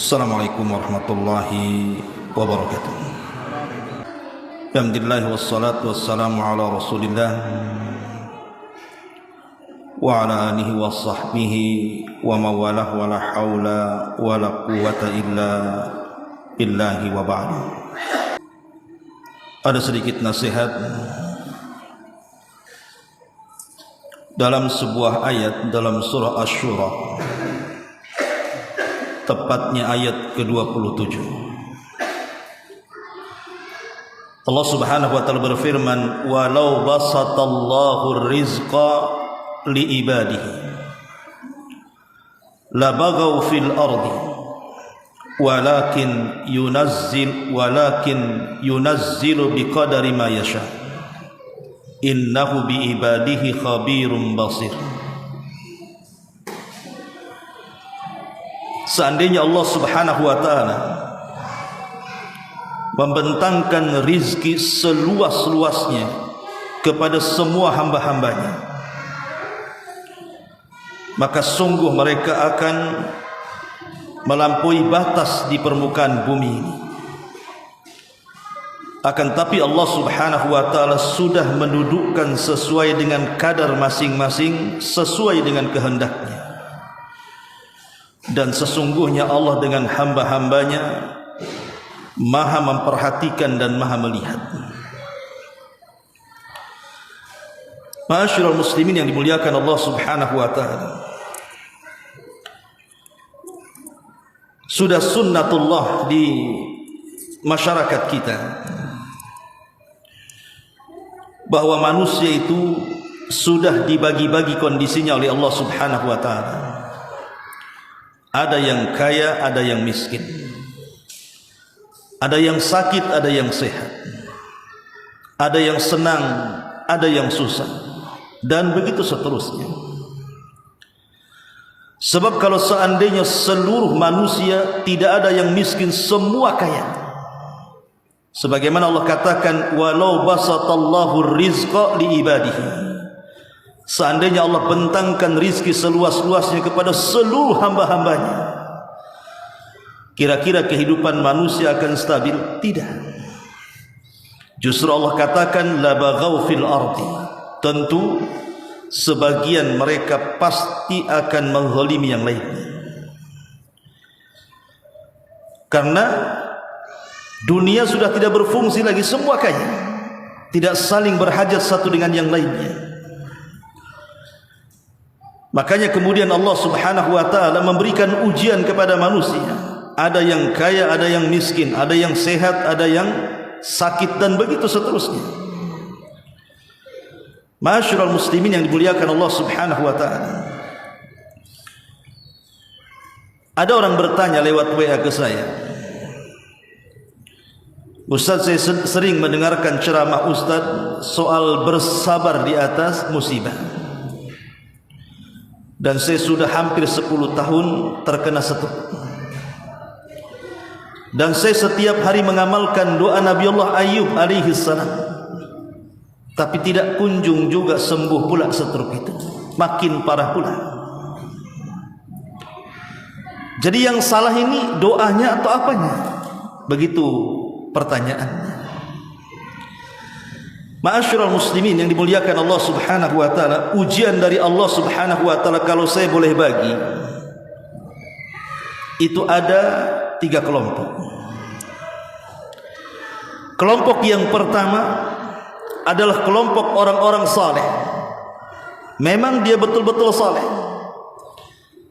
Assalamualaikum warahmatullahi wabarakatuh. Alhamdulillah wassalatu wassalamu ala Rasulillah wa ala alihi wa sahbihi wa mawalah wa la hawla wa la quwwata illa billahi wa ba'du. Ada sedikit nasihat dalam sebuah ayat dalam surah Asy-Syura, tepatnya ayat ke-27. Allah Subhanahu wa taala berfirman, "Walau basatallahu rizqa li ibadihi la baghaw fil ardi walakin yunazzilu biqadari ma yasha innahu bi ibadihi khabirum basir." Seandainya Allah Subhanahu wa taala membentangkan rizki seluas-luasnya kepada semua hamba-hambanya, maka sungguh mereka akan melampaui batas di permukaan bumi ini. Akan tapi Allah Subhanahu wa taala sudah mendudukkan sesuai dengan kadar masing-masing, sesuai dengan kehendaknya. Dan sesungguhnya Allah dengan hamba-hambanya maha memperhatikan dan maha melihat. Ma'asyiral muslimin yang dimuliakan Allah Subhanahu wa taala, sudah sunnatullah di masyarakat kita bahwa manusia itu sudah dibagi-bagi kondisinya oleh Allah Subhanahu wa taala. Ada yang kaya, ada yang miskin. Ada yang sakit, ada yang sehat. Ada yang senang, ada yang susah. Dan begitu seterusnya. Sebab kalau seandainya seluruh manusia tidak ada yang miskin, semua kaya. Sebagaimana Allah katakan, "Walau basatallahu rizqa li ibadihi." Seandainya Allah bentangkan rizki seluas-luasnya kepada seluruh hamba-hambanya, kira-kira kehidupan manusia akan stabil? Tidak. Justru Allah katakan, la baghaw fil ardi. Tentu sebagian mereka pasti akan menzzalimi yang lainnya. Karena dunia sudah tidak berfungsi lagi, semua kaya, tidak saling berhajat satu dengan yang lainnya. Makanya kemudian Allah Subhanahu wa taala memberikan ujian kepada manusia. Ada yang kaya, ada yang miskin, ada yang sehat, ada yang sakit, dan begitu seterusnya. Ma'asyiral muslimin yang dimuliakan Allah Subhanahu wa taala, ada orang bertanya lewat WA ke saya, "Ustaz, saya sering mendengarkan ceramah Ustaz soal bersabar di atas musibah. Dan saya sudah hampir 10 tahun terkena stroke. Dan saya setiap hari mengamalkan doa Nabi Allah Ayub alaihi salam, tapi tidak kunjung juga sembuh pula stroke itu, makin parah pula. Jadi yang salah ini doanya atau apanya?" Begitu pertanyaannya. Ma'asyiral muslimin yang dimuliakan Allah Subhanahu wa taala, ujian dari Allah Subhanahu wa taala kalau saya boleh bagi, itu ada 3 kelompok. Kelompok yang pertama adalah kelompok orang-orang saleh. Memang dia betul-betul saleh,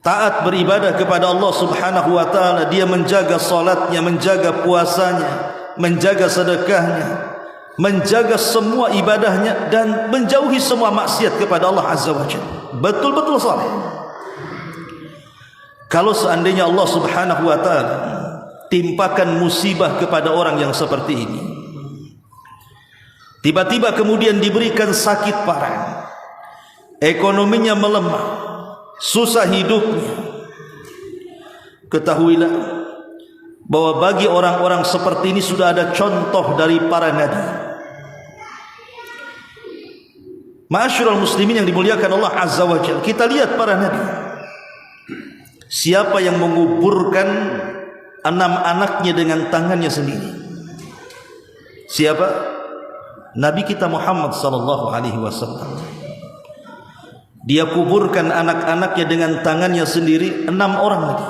taat beribadah kepada Allah Subhanahu wa taala, dia menjaga salatnya, menjaga puasanya, menjaga sedekahnya, menjaga semua ibadahnya, dan menjauhi semua maksiat kepada Allah Azza wa Jalla. Betul-betul saleh. Kalau seandainya Allah Subhanahu wa taala timpakan musibah kepada orang yang seperti ini, tiba-tiba kemudian diberikan sakit parah, ekonominya melemah, susah hidupnya, ketahuilah bahwa bagi orang-orang seperti ini sudah ada contoh dari para nabi. Ma'asyiral muslimin yang dimuliakan Allah Azza wa Jalla, kita lihat para nabi. Siapa yang menguburkan 6 anaknya dengan tangannya sendiri. Siapa? Nabi kita Muhammad sallallahu alaihi wasallam. Dia kuburkan anak-anaknya dengan tangannya sendiri, 6 orang lagi.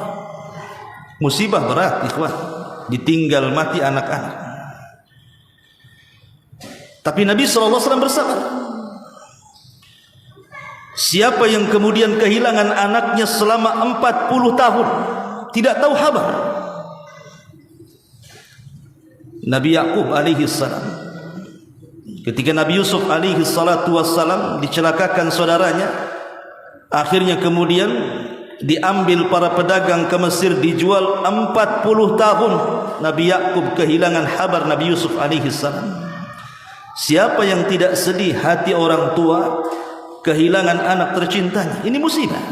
Musibah berat, ikhwan. Ditinggal mati anak-anak. Tapi Nabi sallallahu alaihi wasallam bersabar. Siapa yang kemudian kehilangan anaknya selama 40 tahun, tidak tahu kabar? Nabi Yakub alaihi salam. Ketika Nabi Yusuf alaihi salatu wassalam dicelakakan saudaranya, akhirnya kemudian diambil para pedagang ke Mesir, dijual 40 tahun. Nabi Yakub kehilangan kabar Nabi Yusuf alaihi salam. Siapa yang tidak sedih hati orang tua kehilangan anak tercintanya? Ini musibah.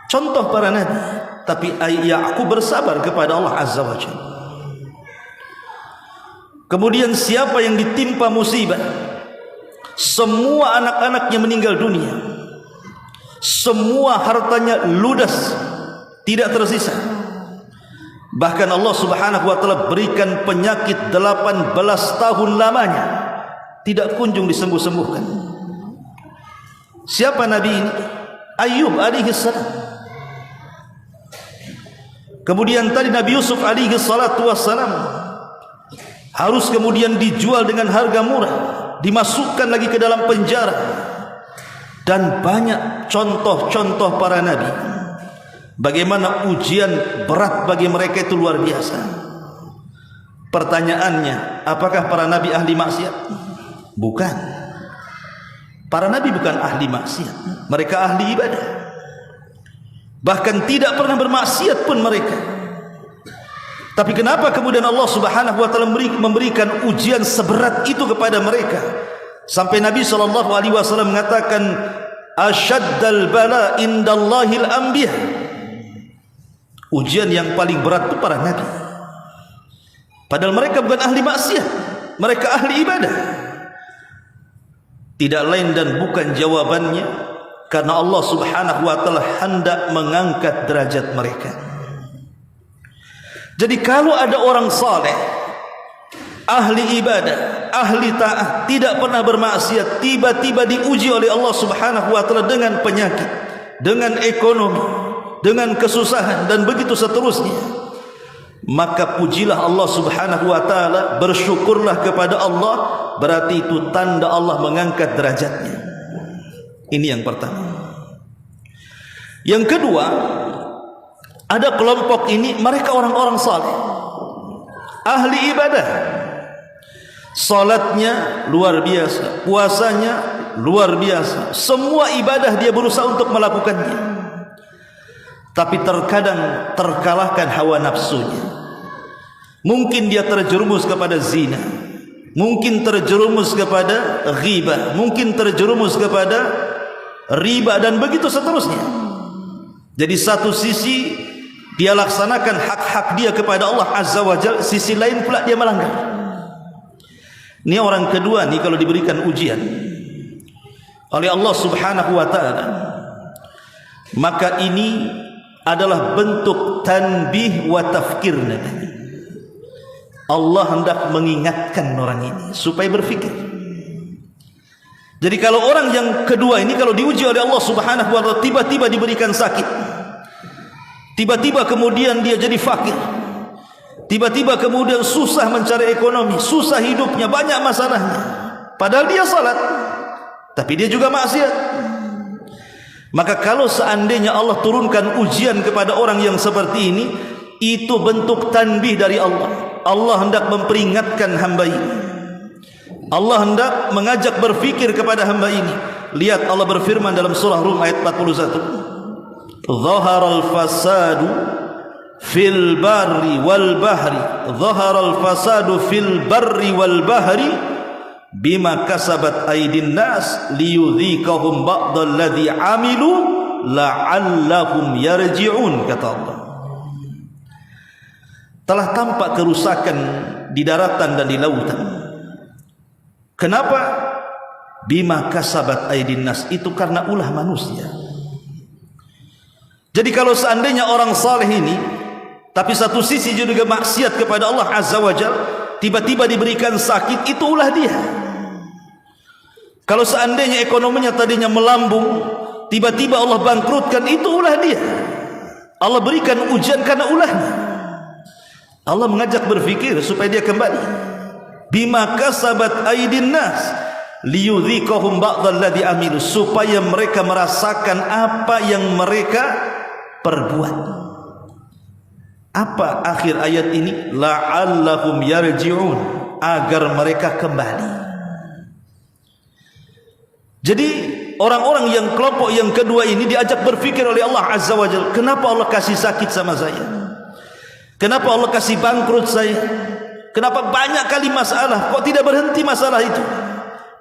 Contoh para nabi. Tapi Yakub bersabar kepada Allah azza wa jalla. Kemudian siapa yang ditimpa musibah, semua anak-anaknya meninggal dunia, semua hartanya ludas, tidak tersisa. Bahkan Allah subhanahu wa ta'ala berikan penyakit 18 tahun lamanya, tidak kunjung disembuh-sembuhkan. Siapa Nabi ini? Ayub alaihi salam. Kemudian tadi Nabi Yusuf alaihi salatu wassalam harus kemudian dijual dengan harga murah, dimasukkan lagi ke dalam penjara. Dan banyak contoh-contoh para nabi, bagaimana ujian berat bagi mereka itu luar biasa. Pertanyaannya, apakah para nabi ahli maksiat? Bukan. Para nabi bukan ahli maksiat, mereka ahli ibadah. Bahkan tidak pernah bermaksiat pun mereka. Tapi kenapa kemudian Allah subhanahu wa ta'ala memberikan ujian seberat itu kepada mereka? Sampai Nabi SAW mengatakan, asyaddal bala indallahil anbiya. Ujian yang paling berat itu para nabi. Padahal mereka bukan ahli maksiat, mereka ahli ibadah. Tidak lain dan bukan jawabannya karena Allah subhanahu wa ta'ala hendak mengangkat derajat mereka. Jadi kalau ada orang saleh, ahli ibadah, ahli taat, tidak pernah bermaksiat, tiba-tiba diuji oleh Allah subhanahu wa ta'ala dengan penyakit, dengan ekonomi, dengan kesusahan, dan begitu seterusnya, maka pujilah Allah subhanahu wa ta'ala, bersyukurlah kepada Allah, berarti itu tanda Allah mengangkat derajatnya. Ini yang pertama. Yang kedua, ada kelompok ini, mereka orang-orang saleh, ahli ibadah, salatnya luar biasa, puasanya luar biasa, semua ibadah dia berusaha untuk melakukannya. Tapi terkadang terkalahkan hawa nafsunya. Mungkin dia terjerumus kepada zina, mungkin terjerumus kepada ghibah, mungkin terjerumus kepada riba, dan begitu seterusnya. Jadi satu sisi dia laksanakan hak-hak dia kepada Allah azza wa jalla, sisi lain pula dia melanggar. Ini orang kedua nih kalau diberikan ujian oleh Allah subhanahu wa ta'ala, maka ini adalah bentuk tanbih wa tafkir. Allah hendak mengingatkan orang ini supaya berfikir. Jadi kalau orang yang kedua ini kalau diuji oleh Allah subhanahu wa ta'ala, tiba-tiba diberikan sakit, tiba-tiba kemudian dia jadi fakir, tiba-tiba kemudian susah mencari ekonomi, susah hidupnya, banyak masalahnya, padahal dia salat, tapi dia juga maksiat. Maka kalau seandainya Allah turunkan ujian kepada orang yang seperti ini, itu bentuk tanbih dari Allah. Allah hendak memperingatkan hamba ini, Allah hendak mengajak berfikir kepada hamba ini. Lihat Allah berfirman dalam surah Rum ayat 41, Zaharal fasadu fil barri wal bahri, Zaharal fasadu fil barri wal bahri bima kasabat aydin nas liyudhikahum ba'dal ladzi amilu la'allahum yarji'un. Kata Allah, telah tampak kerusakan di daratan dan di lautan. Kenapa? Bima kasabat aydin nas, itu karena ulah manusia. Jadi kalau seandainya orang saleh ini tapi satu sisi juga maksiat kepada Allah Azza wa Jalla, tiba-tiba diberikan sakit, itu ulah dia. Kalau seandainya ekonominya tadinya melambung, tiba-tiba Allah bangkrutkan, itu ulah dia. Allah berikan ujian karena ulahnya. Allah mengajak berfikir supaya dia kembali. Bima kasabat aydin nas liyudhiqahum ba'dalladzi amilu, supaya mereka merasakan apa yang mereka perbuat. Apa akhir ayat ini? La'allahum yarji'un, agar mereka kembali. Jadi orang-orang yang kelompok yang kedua ini diajak berfikir oleh Allah Azza wa Jalla, kenapa Allah kasih sakit sama saya? Kenapa Allah kasih bangkrut saya? Kenapa banyak kali masalah? Kok tidak berhenti masalah itu?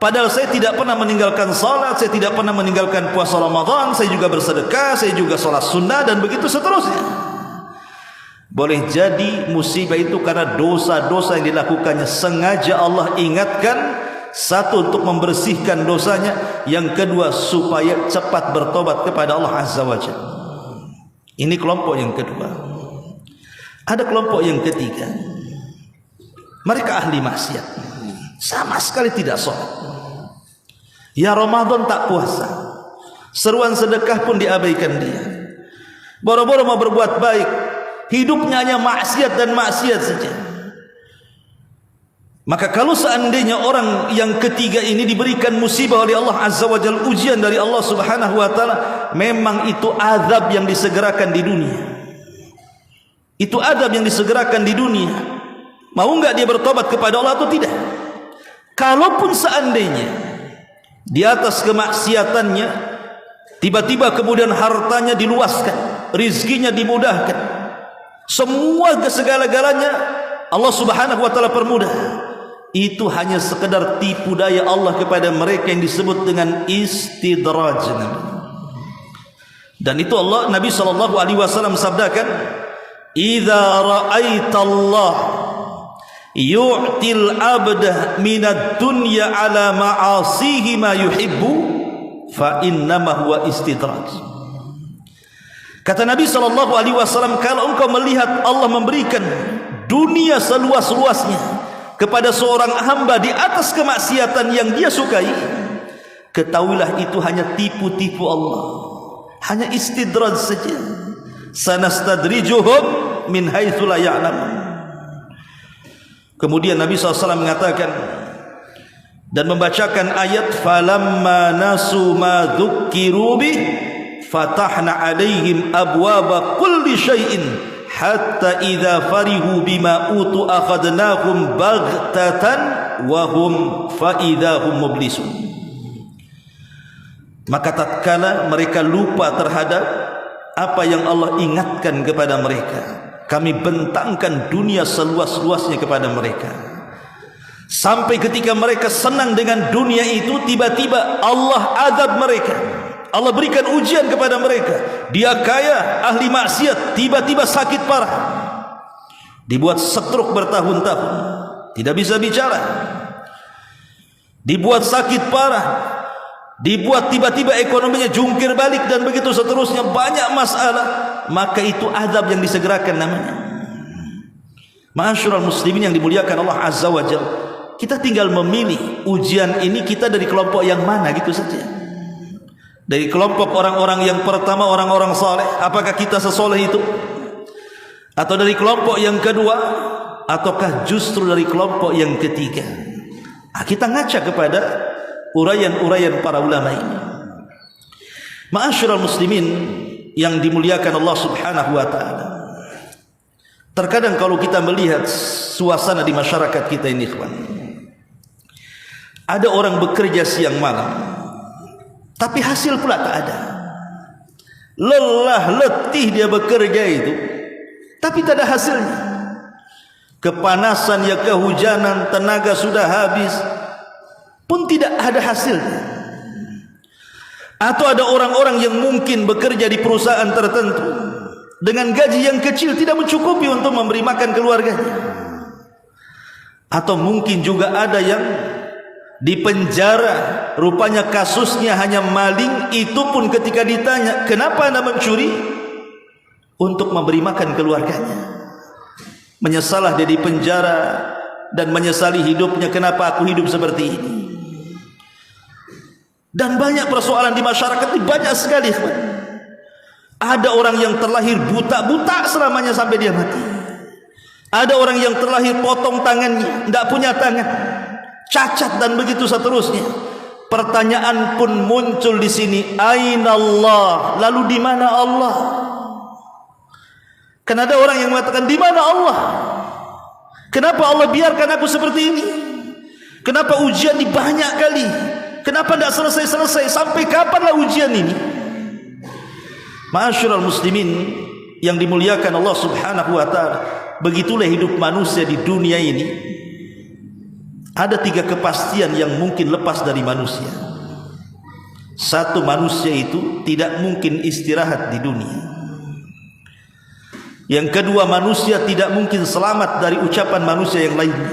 Padahal saya tidak pernah meninggalkan salat, saya tidak pernah meninggalkan puasa Ramadan, saya juga bersedekah, saya juga salat sunnah, dan begitu seterusnya. Boleh jadi musibah itu karena dosa-dosa yang dilakukannya. Sengaja Allah ingatkan, satu untuk membersihkan dosanya, yang kedua supaya cepat bertobat kepada Allah Azza wa Jalla. Ini kelompok yang kedua. Ada kelompok yang ketiga, mereka ahli maksiat, sama sekali tidak sholat. Ya Ramadan tak puasa, seruan sedekah pun diabaikan dia. Boro-boro mau berbuat baik, hidupnya hanya maksiat dan maksiat saja. Maka kalau seandainya orang yang ketiga ini diberikan musibah oleh Allah Azza wa Jalla, ujian dari Allah Subhanahu wa taala, memang itu azab yang disegerakan di dunia. Itu azab yang disegerakan di dunia. Mau enggak dia bertobat kepada Allah atau tidak? Kalaupun seandainya di atas kemaksiatannya tiba-tiba kemudian hartanya diluaskan, rizkinya dimudahkan, semua segala-galanya Allah Subhanahu wa taala permudah, itu hanya sekedar tipu daya Allah kepada mereka yang disebut dengan istidraj. Dan itu Allah, Nabi SAW sabdakan, idza ra'aitallah yu'til abda minad dunya ala ma'asihi ma yuhibbu fa innama huwa istidraj. Kata Nabi SAW, kalau engkau melihat Allah memberikan dunia seluas-luasnya kepada seorang hamba di atas kemaksiatan yang dia sukai, ketahuilah itu hanya tipu-tipu Allah, hanya istidraj saja. Sanastadrijuhum min haitsu la ya'lamun. Kemudian Nabi SAW mengatakan dan membacakan ayat, falamma nasu ma dzukkiru bih fatahna alaihim abwaba kulli syai'in hatta idza farihu bima utu akhadnahum baghtatan wa hum fa idahum mublisun. Maka tatkala mereka lupa terhadap apa yang Allah ingatkan kepada mereka, kami bentangkan dunia seluas-luasnya kepada mereka. Sampai ketika mereka senang dengan dunia itu, tiba-tiba Allah azab mereka. Allah berikan ujian kepada mereka. Dia kaya, ahli maksiat, tiba-tiba sakit parah, dibuat stroke bertahun-tahun, tidak bisa bicara, dibuat sakit parah, dibuat tiba-tiba ekonominya jungkir balik, dan begitu seterusnya, banyak masalah. Maka itu azab yang disegerakan namanya. Ma'asyiral muslimin yang dimuliakan Allah Azza wa Jalla, kita tinggal memilih ujian ini kita dari kelompok yang mana, gitu saja. Dari kelompok orang-orang yang pertama, orang-orang saleh, apakah kita sesoleh itu? Atau dari kelompok yang kedua, ataukah justru dari kelompok yang ketiga? Kita ngaca kepada uraian-uraian para ulama ini. Ma'asyiral muslimin yang dimuliakan Allah Subhanahu wa taala, terkadang kalau kita melihat suasana di masyarakat kita ini, ikhwan, ada orang bekerja siang malam, tapi hasil pula tak ada. Lelah letih dia bekerja itu, tapi tak ada hasilnya. Kepanasan ya kehujanan, tenaga sudah habis, pun tidak ada hasilnya. Atau ada orang-orang yang mungkin bekerja di perusahaan tertentu dengan gaji yang kecil, tidak mencukupi untuk memberi makan keluarganya. Atau mungkin juga ada yang di penjara, rupanya kasusnya hanya maling, itu pun ketika ditanya, kenapa Anda mencuri? Untuk memberi makan keluarganya. Menyesalah dia di penjara dan menyesali hidupnya, kenapa aku hidup seperti ini. Dan banyak persoalan di masyarakat ini, banyak sekali. Ada orang yang terlahir buta selamanya sampai dia mati. Ada orang yang terlahir potong tangannya, tidak punya tangan, cacat, dan begitu seterusnya. Pertanyaan pun muncul di sini, aina Allah? Lalu di mana Allah? Karena ada orang yang mengatakan, di mana Allah? Kenapa Allah biarkan aku seperti ini? Kenapa ujian ini banyak kali? Kenapa tidak selesai-selesai? Sampai kapanlah ujian ini? Ma'asyiral muslimin yang dimuliakan Allah Subhanahu wa ta'ala, begitulah hidup manusia di dunia ini. Ada 3 kepastian yang mungkin lepas dari manusia. Satu, manusia itu tidak mungkin istirahat di dunia. Yang kedua, manusia tidak mungkin selamat dari ucapan manusia yang lainnya.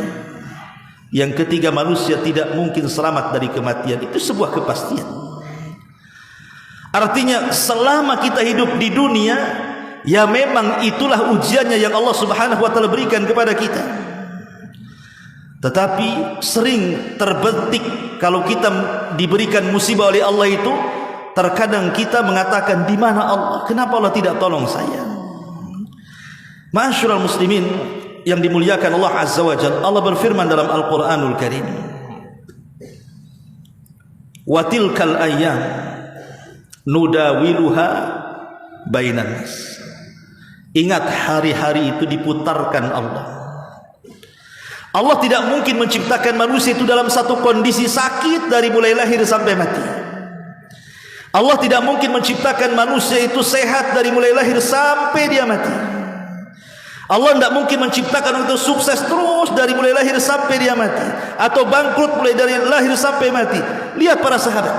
Yang ketiga, manusia tidak mungkin selamat dari kematian. Itu sebuah kepastian. Artinya selama kita hidup di dunia, ya memang itulah ujiannya yang Allah Subhanahu wa ta'ala berikan kepada kita. Tetapi sering terbetik kalau kita diberikan musibah oleh Allah itu, terkadang kita mengatakan, di mana Allah? Kenapa Allah tidak tolong saya? Ma'asyiral muslimin yang dimuliakan Allah Azza wa Jalla, Allah berfirman dalam Al-Qur'anul Karim, wa tilkal ayyam nudawiluha bainan nas. Ingat, hari-hari itu diputarkan Allah. Allah tidak mungkin menciptakan manusia itu dalam satu kondisi sakit dari mulai lahir sampai mati. Allah tidak mungkin menciptakan manusia itu sehat dari mulai lahir sampai dia mati. Allah tidak mungkin menciptakan orang itu sukses terus dari mulai lahir sampai dia mati, atau bangkrut mulai dari lahir sampai mati. Lihat para sahabat.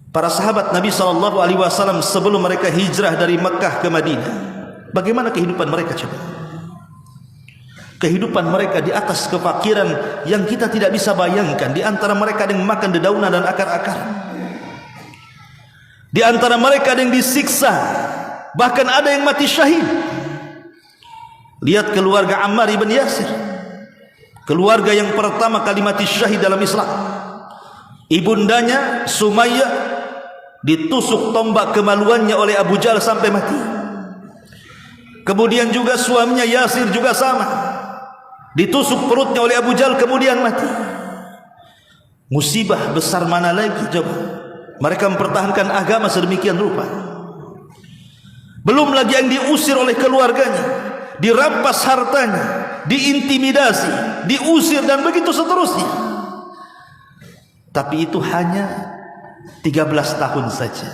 Para sahabat Nabi SAW sebelum mereka hijrah dari Mekah ke Madinah, bagaimana kehidupan mereka coba? Kehidupan mereka di atas kefakiran yang kita tidak bisa bayangkan. Di antara mereka ada yang makan dedaunan dan akar-akar. Di antara mereka ada yang disiksa, bahkan ada yang mati syahid. Lihat keluarga Ammar ibn Yasir, keluarga yang pertama kali mati syahid dalam Islam. Ibundanya Sumayyah ditusuk tombak kemaluannya oleh Abu Jahal sampai mati. Kemudian juga suaminya Yasir juga sama, ditusuk perutnya oleh Abu Jahal kemudian mati. Musibah besar mana lagi coba? Mereka mempertahankan agama sedemikian rupa. Belum lagi yang diusir oleh keluarganya, dirampas hartanya, diintimidasi, diusir, dan begitu seterusnya. Tapi itu hanya 13 tahun saja.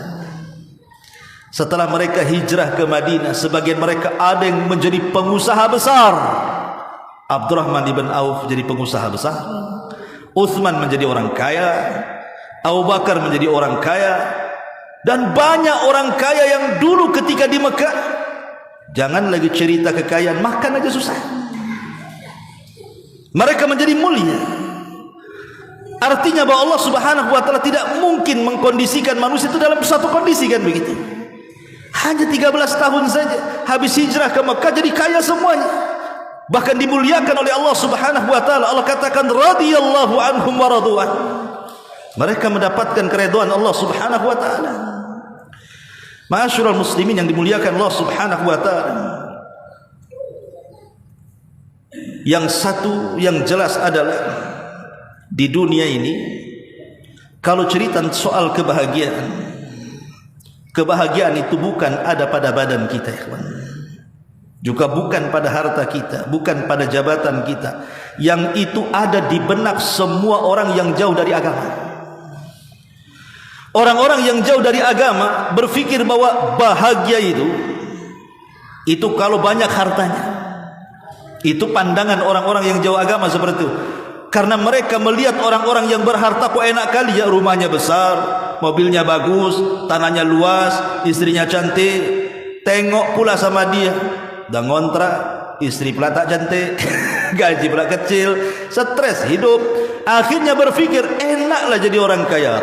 Setelah mereka hijrah ke Madinah, sebagian mereka ada yang menjadi pengusaha besar. Abdurrahman ibn Auf jadi pengusaha besar, Utsman menjadi orang kaya, Abu Bakar menjadi orang kaya, dan banyak orang kaya yang dulu ketika di Mekah, jangan lagi cerita kekayaan, makan aja susah, mereka menjadi mulia. Artinya bahwa Allah Subhanahu wa ta'ala tidak mungkin mengkondisikan manusia itu dalam satu kondisi, kan begitu. Hanya 13 tahun saja habis hijrah ke Mekah jadi kaya semuanya, bahkan dimuliakan oleh Allah Subhanahu wa ta'ala. Allah katakan radhiyallahu anhum wa radu'an. Mereka mendapatkan keridhaan Allah Subhanahu wa ta'ala. Ma'asyiral muslimin yang dimuliakan Allah Subhanahu wa ta'ala, yang satu yang jelas adalah di dunia ini, kalau cerita soal kebahagiaan, kebahagiaan itu bukan ada pada badan kita, ikhwan, juga bukan pada harta kita, bukan pada jabatan kita. Yang itu ada di benak semua orang yang jauh dari agama. Orang-orang yang jauh dari agama berpikir bahwa bahagia itu kalau banyak hartanya. Itu pandangan orang-orang yang jauh agama seperti itu. Karena mereka melihat orang-orang yang berharta kok enak kali ya, rumahnya besar, mobilnya bagus, tanahnya luas, istrinya cantik. Tengok pula sama dia, dan ngontrak, istri pula tak cantik, gaji pula kecil, stres hidup. Akhirnya berpikir enaklah jadi orang kaya.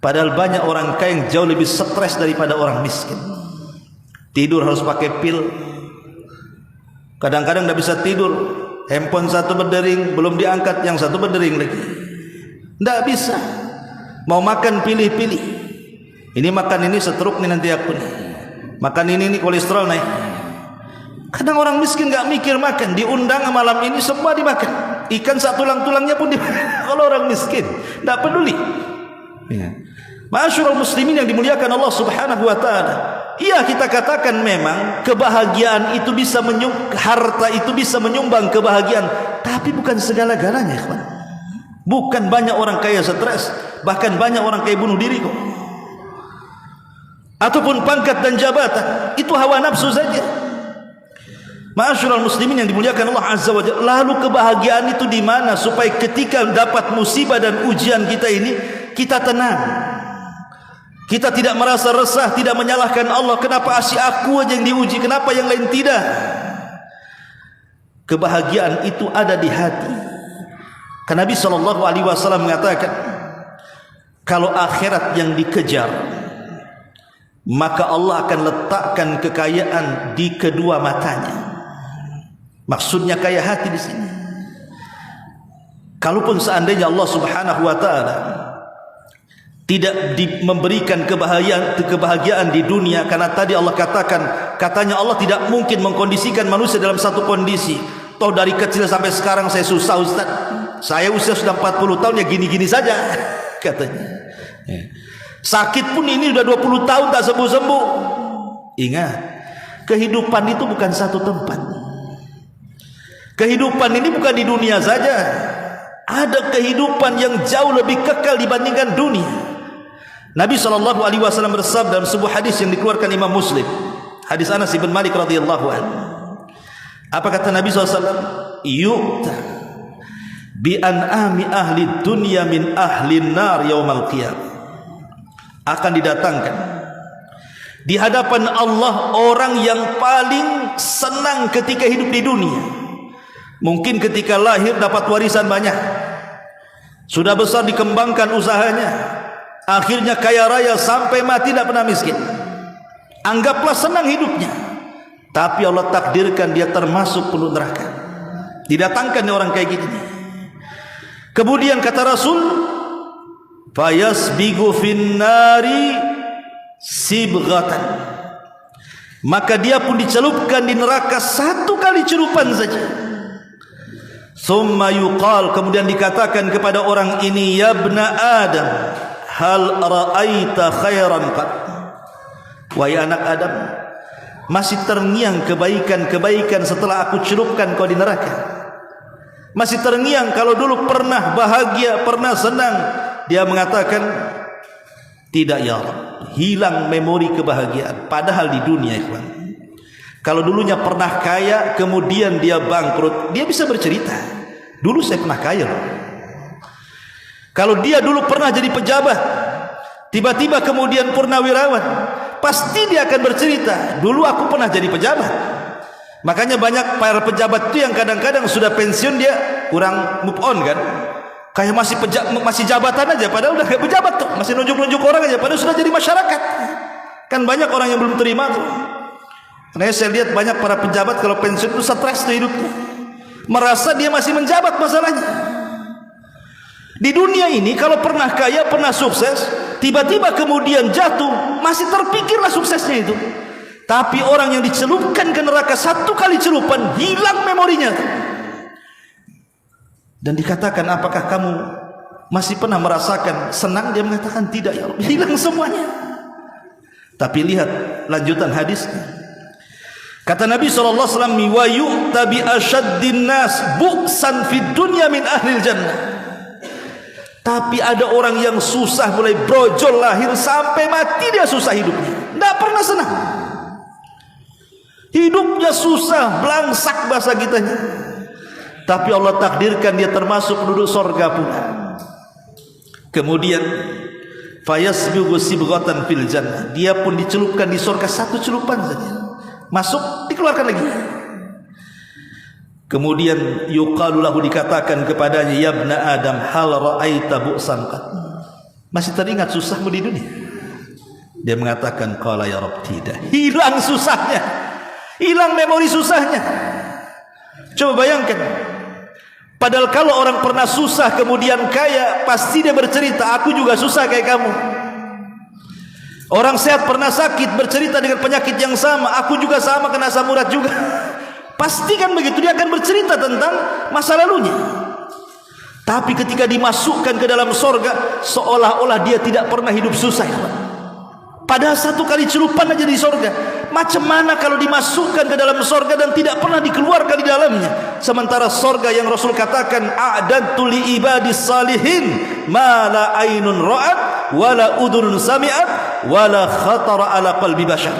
Padahal banyak orang kaya yang jauh lebih stres daripada orang miskin. Tidur harus pakai pil, Kadang-kadang tidak bisa tidur, handphone satu berdering, belum diangkat, yang satu berdering lagi. Tidak bisa. Mau makan pilih-pilih. Ini makan ini setruk nih nanti aku nih. Makan ini kolesterol naik. Kadang orang miskin nggak mikir makan, diundang malam ini semua dimakan. Ikan satu tulang-tulangnya pun dimakan. Kalau orang miskin tidak peduli. Ya. Ma'asyiral muslimin yang dimuliakan Allah Subhanahu wa taala. Iya, kita katakan memang kebahagiaan itu bisa harta itu bisa menyumbang kebahagiaan, tapi bukan segala-galanya, ikhwan. Bukan banyak orang kaya stres, bahkan banyak orang kaya bunuh diri kok. Ataupun pangkat dan jabatan, itu hawa nafsu saja. Ma'asyiral muslimin yang dimuliakan Allah Azza wa Jalla. Lalu kebahagiaan itu di mana supaya ketika dapat musibah dan ujian kita ini kita tenang. Kita tidak merasa resah, tidak menyalahkan Allah. Kenapa asyik aku aja yang diuji, kenapa yang lain tidak? Kebahagiaan itu ada di hati. Karena Nabi SAW mengatakan, kalau akhirat yang dikejar, maka Allah akan letakkan kekayaan di kedua matanya. Maksudnya kaya hati di sini. Kalaupun seandainya Allah Subhanahu wa taala tidak memberikan kebahagiaan di dunia, karena tadi Allah katanya Allah tidak mungkin mengkondisikan manusia dalam satu kondisi. Toh dari kecil sampai sekarang saya susah, Ustaz. Saya usia sudah 40 tahun ya gini-gini saja katanya. Sakit pun ini sudah 20 tahun tak sembuh-sembuh. Ingat, kehidupan itu bukan satu tempat. Kehidupan ini bukan di dunia saja. Ada kehidupan yang jauh lebih kekal dibandingkan dunia. Nabi SAW bersabda dalam sebuah hadis yang dikeluarkan Imam Muslim, hadis Anas bin Malik radhiyallahu anhu. Apa kata Nabi SAW? Yu'ta bi an'ami ahli dunya min ahli nar yaumal qiyamah. Akan didatangkan di hadapan Allah orang yang paling senang ketika hidup di dunia. Mungkin ketika lahir dapat warisan banyak, sudah besar dikembangkan usahanya, akhirnya kaya raya sampai mati tidak pernah miskin. Anggaplah senang hidupnya, tapi Allah takdirkan dia termasuk penduduk neraka. Didatangkan orang kayak gini. Kemudian kata Rasul, fayasbigu finnari sibghatan, maka dia pun dicelupkan di neraka satu kali celupan saja. Summa yuqal, kemudian dikatakan kepada orang ini, ya ibna Adam, hal ra'aita khairan qad? Wahai anak Adam, masih terngiang kebaikan-kebaikan setelah aku celupkan kau di neraka? Masih terngiang kalau dulu pernah bahagia, pernah senang? Dia mengatakan, tidak ya Allah, hilang memori kebahagiaan. Padahal di dunia, ikhwan, kalau dulunya pernah kaya, kemudian dia bangkrut, dia bisa bercerita, dulu saya pernah kaya loh. Kalau dia dulu pernah jadi pejabat, tiba-tiba kemudian purnawirawan, pasti dia akan bercerita, dulu aku pernah jadi pejabat. Makanya banyak para pejabat itu yang kadang-kadang sudah pensiun dia kurang move on kan, kayak masih jabatan aja, padahal udah kayak pejabat tuh, masih nunjuk-nunjuk orang aja, padahal sudah jadi masyarakat. Kan banyak orang yang belum terima tuh. Karena saya lihat banyak para pejabat kalau pensiun itu stres tuh hidupnya, merasa dia masih menjabat masalahnya. Di dunia ini kalau pernah kaya, pernah sukses, tiba-tiba kemudian jatuh, masih terpikirlah suksesnya itu. Tapi orang yang dicelupkan ke neraka satu kali celupan, hilang memorinya. Dan dikatakan, apakah kamu masih pernah merasakan senang? Dia mengatakan tidak ya Allah, hilang semuanya. Tapi lihat lanjutan hadisnya. Kata Nabi SAW, wa yu'ta bi asyaddin nas bu'san fid dunya min ahlil jannah. Tapi ada orang yang susah, mulai brojol lahir sampai mati dia susah hidupnya, tidak pernah senang. Hidupnya susah, belangsak bahasa kitanya. Tapi Allah takdirkan dia termasuk penduduk sorga pula. Kemudian fayasbigu sibghatan fil jannah, dia pun dicelupkan di sorga satu celupan saja, masuk, dikeluarkan lagi. Kemudian yuqalu lahu, dikatakan kepadanya, ya ibna Adam, hal ra'aita bu'san qad? Masih teringat susahmu di dunia? Dia mengatakan, qala ya Rabb, tidak. Hilang susahnya, hilang memori susahnya. Coba bayangkan. Padahal kalau orang pernah susah kemudian kaya, pasti dia bercerita, aku juga susah kayak kamu. Orang sehat pernah sakit, bercerita dengan penyakit yang sama, aku juga sama, kena asam urat juga. Pasti kan begitu, dia akan bercerita tentang masa lalunya. Tapi ketika dimasukkan ke dalam sorga, seolah-olah dia tidak pernah hidup susah. Padahal satu kali celupan aja di sorga. Macam mana kalau dimasukkan ke dalam sorga dan tidak pernah dikeluarkan di dalamnya? Sementara sorga yang Rasul katakan, a'dadtu li ibadis salihin ma la ainun ra'at wala udhunun sami'at wala khatara ala qalbi bashar.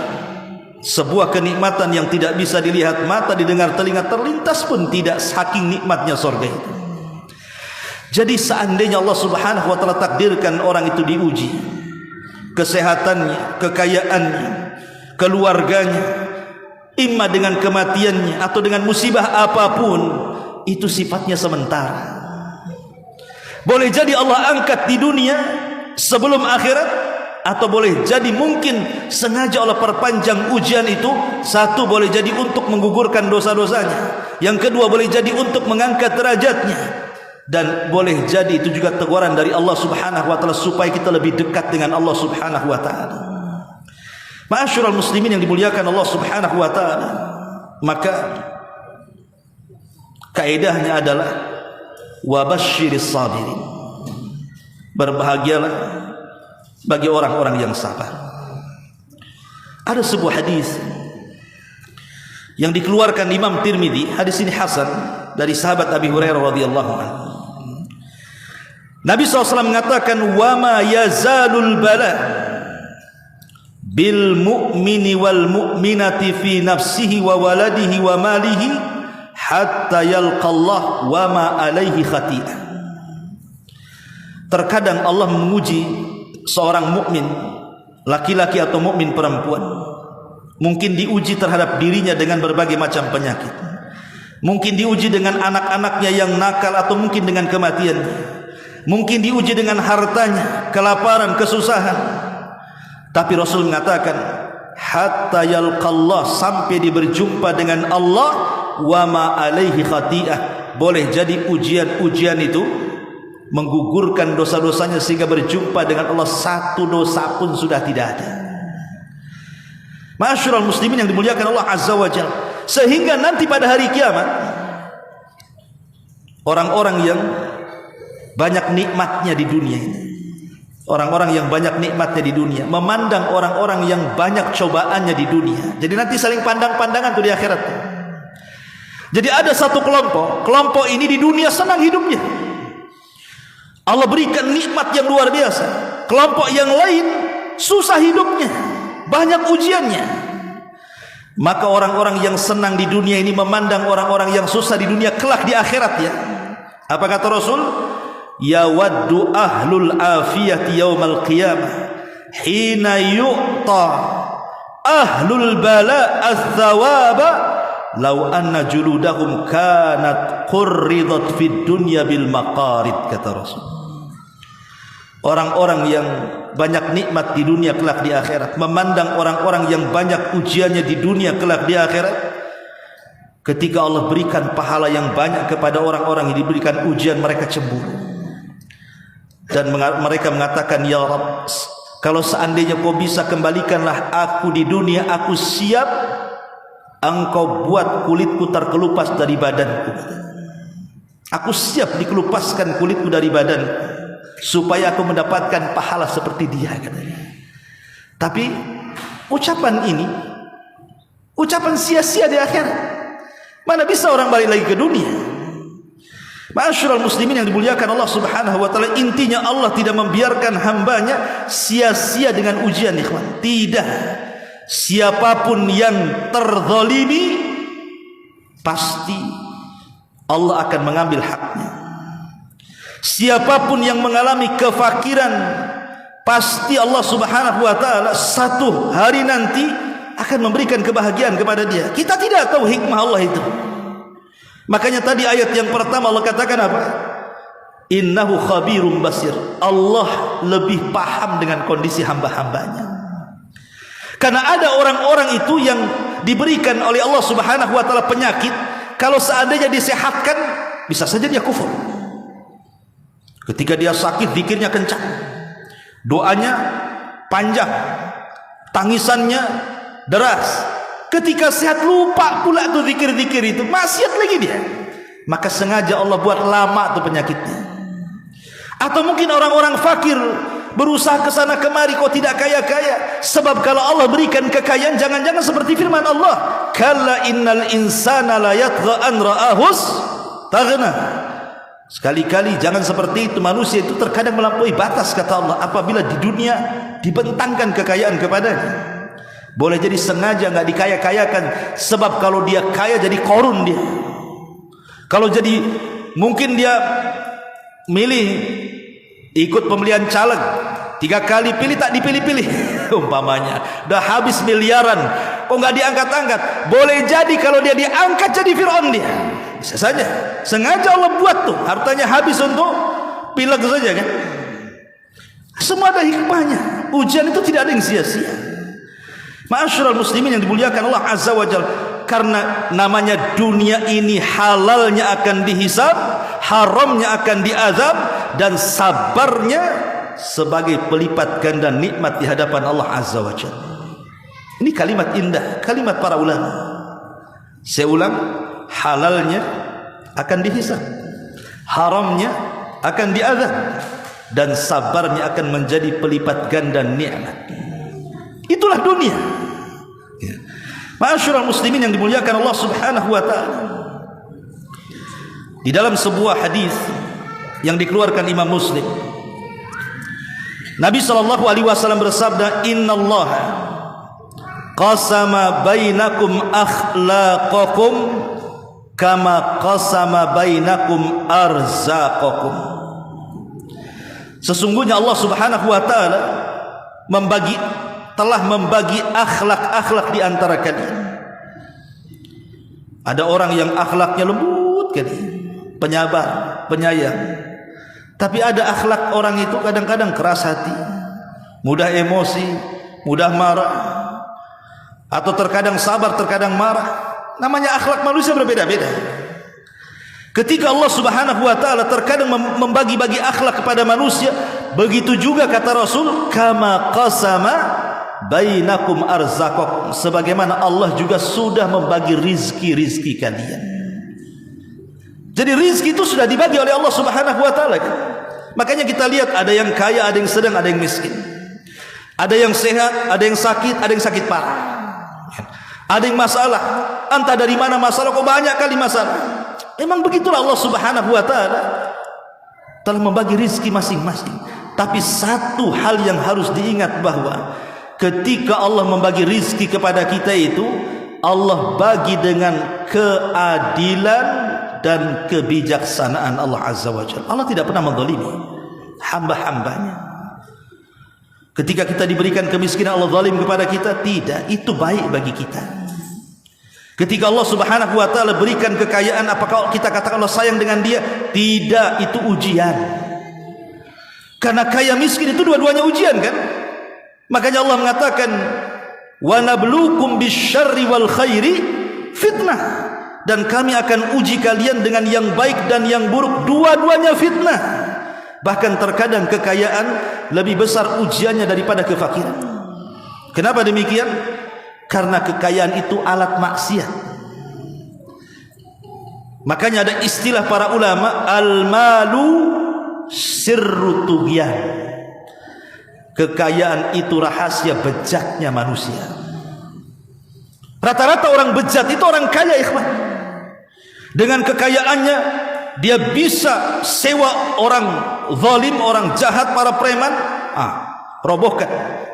Sebuah kenikmatan yang tidak bisa dilihat mata, didengar telinga, terlintas pun tidak, saking nikmatnya sorga itu. Jadi seandainya Allah Subhanahu wa taala takdirkan orang itu diuji, kesehatannya, kekayaannya, keluarganya, imma dengan kematiannya atau dengan musibah apapun, itu sifatnya sementara. Boleh jadi Allah angkat di dunia sebelum akhirat, atau boleh jadi mungkin sengaja Allah perpanjang ujian itu. Satu, boleh jadi untuk menggugurkan dosa-dosanya. Yang kedua, boleh jadi untuk mengangkat derajatnya. Dan boleh jadi itu juga teguran dari Allah Subhanahu wa taala supaya kita lebih dekat dengan Allah Subhanahu wa taala. Ma'asyiral muslimin yang dimuliakan Allah Subhanahu wa taala, maka kaidahnya adalah wabasyiris sabirin. Berbahagialah bagi orang-orang yang sabar. Ada sebuah hadis yang dikeluarkan Imam Tirmidzi, hadis ini hasan, dari sahabat Abi Hurairah radhiyallahu anhu. Nabi SAW mengatakan, wa ma yazalul bala bil mu'mini wal mu'minati fi nafsihi wa waladihi wa malihi hatta yalqallah wa ma alaihi khati'ah. Terkadang Allah menguji seorang mukmin laki-laki atau mukmin perempuan. Mungkin diuji terhadap dirinya dengan berbagai macam penyakit. Mungkin diuji dengan anak-anaknya yang nakal, atau mungkin dengan kematiannya. Mungkin diuji dengan hartanya, kelaparan, kesusahan. Tapi Rasul mengatakan, hatta yalqallah, sampai dia berjumpa dengan Allah, wa ma alaihi khati'ah. Boleh jadi ujian-ujian itu menggugurkan dosa-dosanya sehingga berjumpa dengan Allah, satu dosa pun sudah tidak ada. Ma'asyiral muslimin yang dimuliakan Allah Azza wa Jalla. Sehingga nanti pada hari kiamat, orang-orang yang banyak nikmatnya di dunia ini, orang-orang yang banyak nikmatnya di dunia, memandang orang-orang yang banyak cobaannya di dunia. Jadi nanti saling pandang-pandangan tuh di akhirat. Jadi ada satu kelompok ini di dunia senang hidupnya, Allah berikan nikmat yang luar biasa. Kelompok yang lain susah hidupnya, banyak ujiannya. Maka orang-orang yang senang di dunia ini memandang orang-orang yang susah di dunia kelak di akhirat ya. Apa kata Rasul? Yawaddu ahlul afiyati yaumal qiyamah hina yu'ta ahlul bala ats-tsawaba law anna juludahum kanat qurridat fid dunya bil maqarid, kata Rasul. Orang-orang yang banyak nikmat di dunia kelak di akhirat memandang orang-orang yang banyak ujiannya di dunia kelak di akhirat, ketika Allah berikan pahala yang banyak kepada orang-orang yang diberikan ujian, mereka cemburu dan mereka mengatakan, ya Rabb, kalau seandainya kau bisa kembalikanlah aku di dunia, aku siap engkau buat kulitku terkelupas dari badanku. Aku siap dikelupaskan kulitku dari badanku supaya aku mendapatkan pahala seperti dia, katanya. Tapi ucapan ini ucapan sia-sia di akhirat. Mana bisa orang balik lagi ke dunia? Ma'asyiral muslimin yang dimuliakan Allah Subhanahu wa taala, intinya Allah tidak membiarkan hambanya sia-sia dengan ujian, ikhwan. Tidak. Siapapun yang terzalimi pasti Allah akan mengambil haknya. Siapapun yang mengalami kefakiran pasti Allah Subhanahu wa taala satu hari nanti akan memberikan kebahagiaan kepada dia. Kita tidak tahu hikmah Allah itu. Makanya tadi ayat yang pertama Allah katakan apa? Innahu khabirum basir. Allah lebih paham dengan kondisi hamba-hambanya. Karena ada orang-orang itu yang diberikan oleh Allah Subhanahu wa taala penyakit, Kalau seandainya disehatkan, bisa saja dia kufur. Ketika dia sakit, zikirnya kencang, doanya panjang, tangisannya deras. Ketika sehat lupa pula tuh zikir-zikir itu, maksiat lagi dia. Maka sengaja Allah buat lama tuh penyakitnya. Atau mungkin orang-orang fakir berusaha ke sana kemari kok tidak kaya-kaya. Sebab kalau Allah berikan kekayaan, jangan-jangan seperti firman Allah, kalla innal insana la yatgha an ra'ahus taghna. Sekali-kali jangan seperti itu. Manusia itu terkadang melampaui batas, kata Allah, apabila di dunia dibentangkan kekayaan kepadanya. Boleh jadi sengaja nggak dikaya-kayakan, sebab kalau dia kaya jadi korun dia. Kalau jadi mungkin dia milih ikut pemilihan caleg, 3 kali pilih tak dipilih-pilih umpamanya, dah habis miliaran kok nggak diangkat-angkat. Boleh jadi kalau dia diangkat jadi Fir'aun dia. Bisa saja sengaja Allah buat tuh hartanya habis untuk pileg saja kan. Semua ada hikmahnya. Ujian itu tidak ada yang sia-sia. Ma'asyiral muslimin yang dimuliakan Allah Azza wa Jalla, karena namanya dunia ini halalnya akan dihisab, haramnya akan diazab, dan sabarnya sebagai pelipat ganda nikmat di hadapan Allah Azza wa Jalla. Ini kalimat indah, kalimat para ulama. Saya ulang, halalnya akan dihisab, haramnya akan diazab, dan sabarnya akan menjadi pelipat ganda nikmat. Itulah dunia. Ma'asyiral muslimin yang dimuliakan Allah Subhanahu wa taala. Di dalam sebuah hadis yang dikeluarkan Imam Muslim, Nabi sallallahu alaihi wasallam bersabda, "Innallaha qasama bainakum akhlaqakum kama qasama bainakum arzaqakum." Sesungguhnya Allah Subhanahu wa taala telah membagi akhlak-akhlak di antara kalian. Ada orang yang akhlaknya lembut kali, penyabar, penyayang. Tapi ada akhlak orang itu kadang-kadang keras hati, mudah emosi, mudah marah, atau terkadang sabar, terkadang marah. Namanya akhlak manusia berbeda-beda. Ketika Allah Subhanahu wa taala terkadang membagi-bagi akhlak kepada manusia, begitu juga kata Rasul, kama qasama bainakum arzaqakum, sebagaimana Allah juga sudah membagi rizki-rizki kalian. Jadi rizki itu sudah dibagi oleh Allah Subhanahu wa taala. Makanya kita lihat ada yang kaya, ada yang sedang, ada yang miskin. Ada yang sehat, ada yang sakit, ada yang sakit parah. Ada yang masalah, entah dari mana masalah, kok banyak kali masalah. Memang begitulah Allah Subhanahu wa taala telah membagi rizki masing-masing. Tapi satu hal yang harus diingat, bahwa ketika Allah membagi rizki kepada kita itu, Allah bagi dengan keadilan dan kebijaksanaan Allah Azza wa Jalla. Allah tidak pernah menzalimi hamba-hambanya. Ketika kita diberikan kemiskinan, Allah zalim kepada kita? Tidak, itu baik bagi kita. Ketika Allah Subhanahu wa taala berikan kekayaan, apakah kita katakan Allah sayang dengan dia? Tidak, itu ujian. Karena kaya miskin itu dua-duanya ujian kan? Makanya Allah mengatakan, wa nabluukum bisyarri wal khairi fitnah, dan kami akan uji kalian dengan yang baik dan yang buruk, dua-duanya fitnah. Bahkan terkadang kekayaan lebih besar ujiannya daripada kefakiran. Kenapa demikian? Karena kekayaan itu alat maksiat. Makanya ada istilah para ulama, al-malu sirru tughyan. Kekayaan itu rahasia bejatnya manusia. Rata-rata orang bejat itu orang kaya, ikhwan. Dengan kekayaannya dia bisa sewa orang zalim, orang jahat, para preman, robohkan,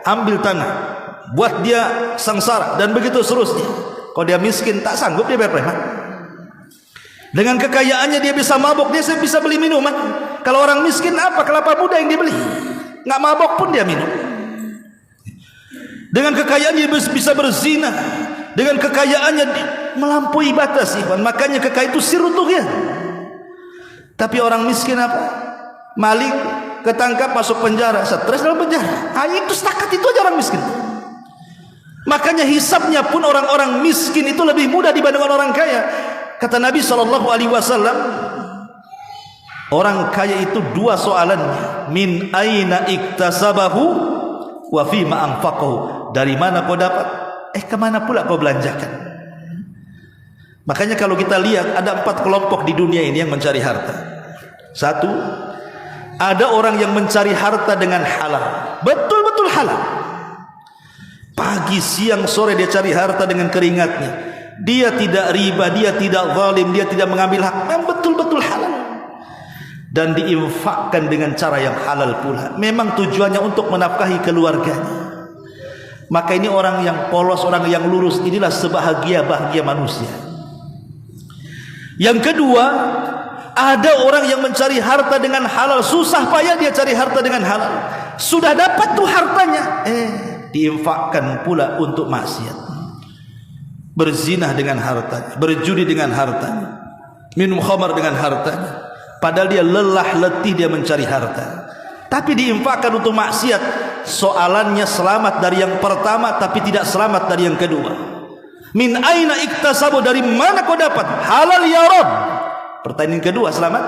ambil tanah, buat dia sengsara, dan begitu seterusnya. Kalau dia miskin tak sanggup dia bayar preman. Dengan kekayaannya dia bisa mabuk, dia bisa beli minuman. Kalau orang miskin apa? Kelapa muda yang dia beli. Nggak mabok pun dia minum. Dengan kekayaannya dia bisa berzina. Dengan kekayaannya melampaui batas, ikhwan. Makanya kekayaan itu sirru tughyan. Tapi orang miskin apa? Maling, ketangkap, masuk penjara, stres dalam penjara. Itu setakat itu aja orang miskin. Makanya hisabnya pun orang-orang miskin itu lebih mudah dibandingkan orang kaya. Kata Nabi SAW, orang kaya itu dua soalannya, min aina iktasabahu wa fima anfaqahu, dari mana kau dapat, kemana pula kau belanjakan. Makanya kalau kita lihat ada 4 kelompok di dunia ini yang mencari harta. Satu, ada orang yang mencari harta dengan halal, betul-betul halal. Pagi, siang, sore dia cari harta dengan keringatnya. Dia tidak riba, dia tidak zalim, dia tidak mengambil hak, memang betul-betul halal. Dan diinfakkan dengan cara yang halal pula. Memang tujuannya untuk menafkahi keluarganya. Maka ini orang yang polos, orang yang lurus, inilah sebahagia-bahagia manusia. Yang kedua, ada orang yang mencari harta dengan halal, susah payah dia cari harta dengan halal. Sudah dapat tuh hartanya, diinfakkan pula untuk maksiat. Berzinah dengan hartanya, berjudi dengan hartanya, minum khamar dengan hartanya. Padahal dia lelah letih dia mencari harta, tapi diinfakkan untuk maksiat. Soalannya selamat dari yang pertama, tapi tidak selamat dari yang kedua. Min aina iktasabu, dari mana kau dapat? Halal ya Rabb. Pertanyaan kedua selamat,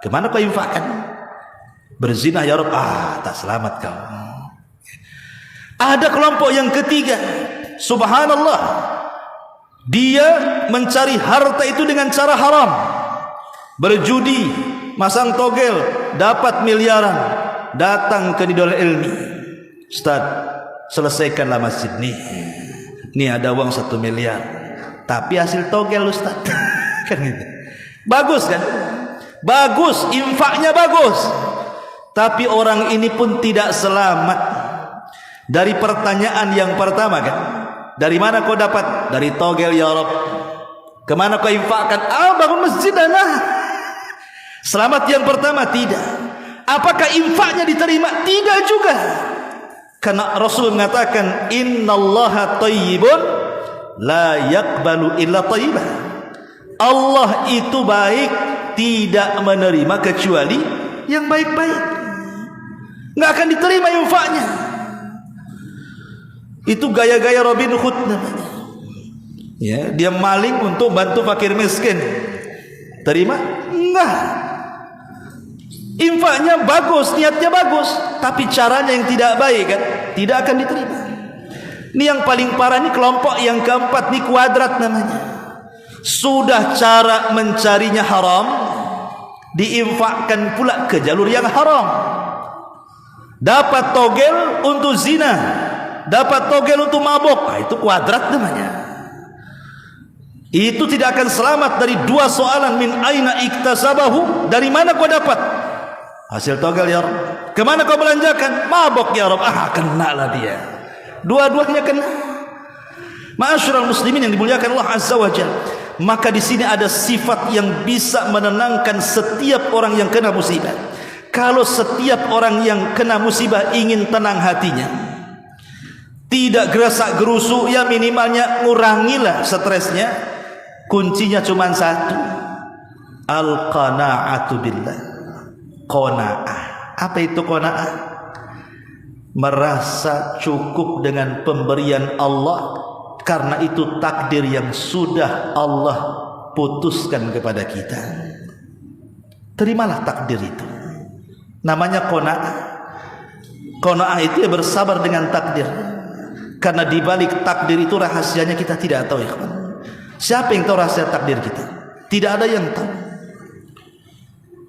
kemana kau infakkan? Berzinah ya Rabb, tak selamat kau. Ada kelompok yang ketiga, subhanallah, dia mencari harta itu dengan cara haram, berjudi, masang togel, dapat miliaran, datang ke Nidul Ilmi, Ustaz, selesaikanlah masjid nih. Nih ada uang 1 miliar, tapi hasil togel Ustaz. Kan gitu. Bagus kan? Bagus, infaknya bagus. Tapi orang ini pun tidak selamat dari pertanyaan yang pertama kan. Dari mana kau dapat? Dari togel ya Rabb. Kemana kau infakkan? Bangun masjid nah. Selamat yang pertama tidak. Apakah infaknya diterima? Tidak juga. Karena Rasul mengatakan innallaha thayyibun la yaqbalu illa thayyibah. Allah itu baik, tidak menerima kecuali yang baik-baik. Enggak akan diterima infaknya. Itu gaya-gaya Robin Hood namanya. Ya, dia maling untuk bantu fakir miskin. Terima? Enggak. Infaknya bagus, niatnya bagus, tapi caranya yang tidak baik kan, tidak akan diterima. Ini yang paling parah, ini kelompok yang keempat, ini kuadrat namanya. Sudah cara mencarinya haram, diinfakkan pula ke jalur yang haram. Dapat togel untuk zina, dapat togel untuk mabok, itu kuadrat namanya. Itu tidak akan selamat dari dua soalan, min aina iktasabahu, dari mana kau dapat? Hasil togel ya Rabb. Kemana kau belanjakan? Mabok ya Rabb. Kena lah dia. Dua-duanya kena. Ma'asyiral muslimin yang dimuliakan Allah Azza wa Jalla. Maka di sini ada sifat yang bisa menenangkan setiap orang yang kena musibah. Kalau setiap orang yang kena musibah ingin tenang hatinya, tidak gerasak gerusu, ya minimalnya ngurangilah stresnya. Kuncinya cuma satu, al-qana'atu billah. Qana'ah. Apa itu qana'ah? Merasa cukup dengan pemberian Allah, karena itu takdir yang sudah Allah putuskan kepada kita. Terimalah takdir itu. Namanya qana'ah. Qana'ah itu ya bersabar dengan takdir. Karena di balik takdir itu rahasianya kita tidak tahu ya kawan. Siapa yang tahu rahasia takdir kita? Tidak ada yang tahu.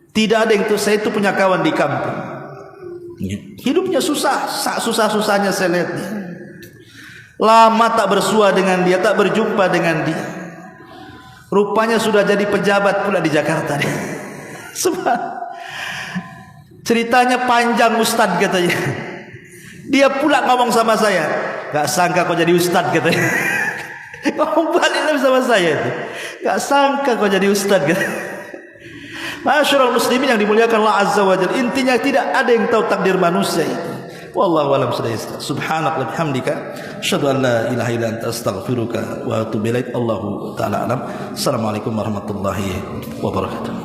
Tidak ada yang tahu. Saya itu punya kawan di kampung. Hidupnya susah, susah-susahnya saya lihat dia. Lama tak bersua dengan dia, tak berjumpa dengan dia. Rupanya sudah jadi pejabat pula di Jakarta dia. Sebab ceritanya panjang Ustadz katanya. Dia pula ngomong sama saya, gak sangka kau jadi Ustadz katanya. Ngomong balik sama saya itu, gak sangka kau jadi Ustadz katanya. Ma'asyiral muslimin yang dimuliakan Allah Azza wa Jalla, intinya tidak ada yang tahu takdir manusia itu. Wallahu a'lam bishawab. Subhanaka wa bihamdika asyhadu an la ilaha illa anta astaghfiruka wa atubu ilaik. Allahu ta'ala alam. Assalamualaikum warahmatullahi wabarakatuh.